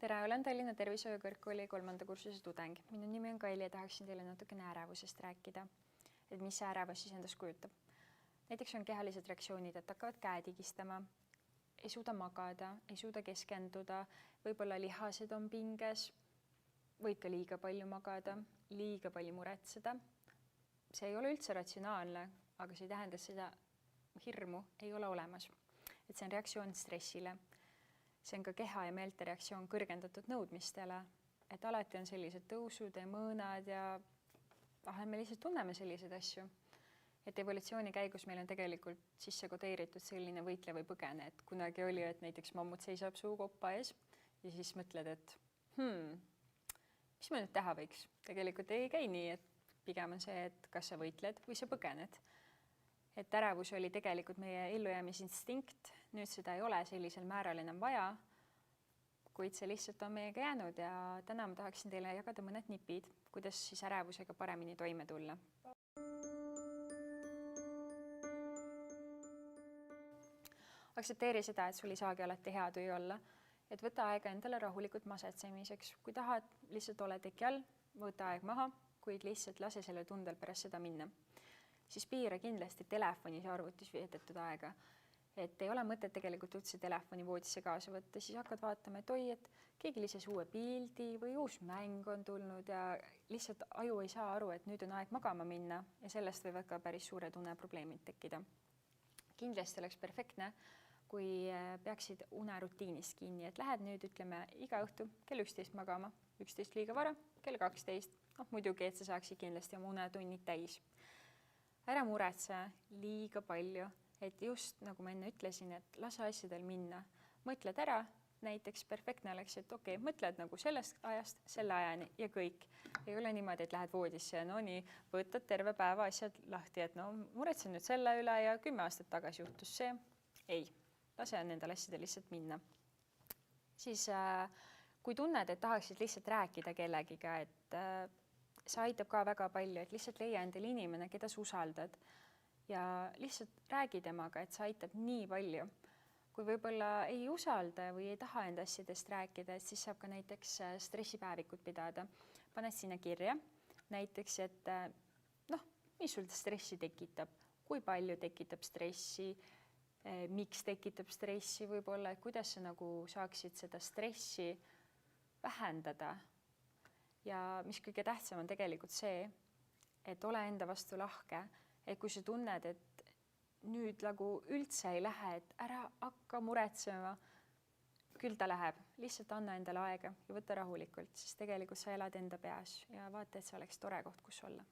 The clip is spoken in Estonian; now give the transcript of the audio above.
Tere, olen Tallinna Tervishoiukõrgkooli 3. kursuse tudeng. Minu nimi on Kaili ja tahaksin teile natukene ärevusest rääkida. Et mis see ärevus siis endast kujutab? Näiteks on kehalised reaktsioonid, et hakkavad käed higistama, ei suuda magada, ei suuda keskenduda, võib-olla lihased on pinges, võib ka liiga palju magada, liiga palju muretseda. See ei ole üldse ratsionaalne, aga see ei tähenda, et seda hirmu ei ole olemas. Et see on reaktsioon stressile. See on ka keha ja meelte reaktsioon kõrgendatud nõudmistele, et alati on sellised tõusud ja mõõnad ja vahel me lihtsalt tunneme selliseid asju. Et evolutsiooni käigus meil on tegelikult sisse kodeeritud selline võitle või põgene, et kunagi oli, et näiteks mammut seisab suukoppa ees ja siis mõtled, et mis ma nüüd teha võiks? Tegelikult ei käi nii, et pigem on see, et kas sa võitled või sa põgened. Et ärevus oli tegelikult meie ellujäämisinstinkt, nüüd seda ei ole sellisel määral enam vaja, kuid see lihtsalt on meiega jäänud ja täna ma tahaksin teile jagada mõned nipid, kuidas siis ärevusega paremini toime tulla. Aksepteeri seda, et sul ei saagi alati hea tuju olla, et võta aega endale rahulikult masetsemiseks. Kui tahad, lihtsalt ole teki all, võta aeg maha, kuid lihtsalt lase selle tundel pärast seda minna. Siis piira kindlasti telefonis ja arvutis veedetud aega. Et ei ole mõtet tegelikult üldse telefoni voodisse kaasa võtta, siis hakkad vaatama, et oi, et keegi lises uue pildi või uus mäng on tulnud ja lihtsalt aju ei saa aru, et nüüd on aeg magama minna ja sellest võivad ka päris suure tunneprobleemid tekkida. Kindlasti oleks perfektne, kui peaksid unerutiinist kinni, et lähed nüüd, ütleme, iga õhtu kell 11 magama, 11 liiga vara, kell 12. Muidugi, et sa saaksid kindlasti oma unetunnid täis. Ära muretse liiga palju, et just nagu ma enne ütlesin, et lase asjadel minna. Mõtled ära, näiteks perfektne oleks, et okei, mõtled nagu sellest ajast selle ajani ja kõik. Ei ole niimoodi, et lähed voodisse ja no nii, võtad terve päeva asjad lahti, et no muretsen nüüd selle üle ja 10 aastat tagasi juhtus see. Ei, lase nendel asjadel lihtsalt minna. Siis kui tunned, et tahaksid lihtsalt rääkida kellegiga, et see aitab ka väga palju, et lihtsalt leia endale inimene, keda sa usaldad ja lihtsalt räägi temaga, et see aitab nii palju. Kui võib-olla ei usalda või ei taha enda asjadest rääkida, siis saab ka näiteks stressipäevikut pidada. Paned sinna kirja näiteks, et mis sul stressi tekitab, kui palju tekitab stressi, miks tekitab stressi võib-olla, et kuidas sa nagu saaksid seda stressi vähendada. Ja mis kõige tähtsam on tegelikult see, et ole enda vastu lahke, et kui sa tunned, et nüüd nagu üldse ei lähe, et ära hakka muretsema, küll ta läheb, lihtsalt anna endale aega ja võta rahulikult, siis tegelikult sa elad enda peas ja vaata, et see oleks tore koht, kus olla.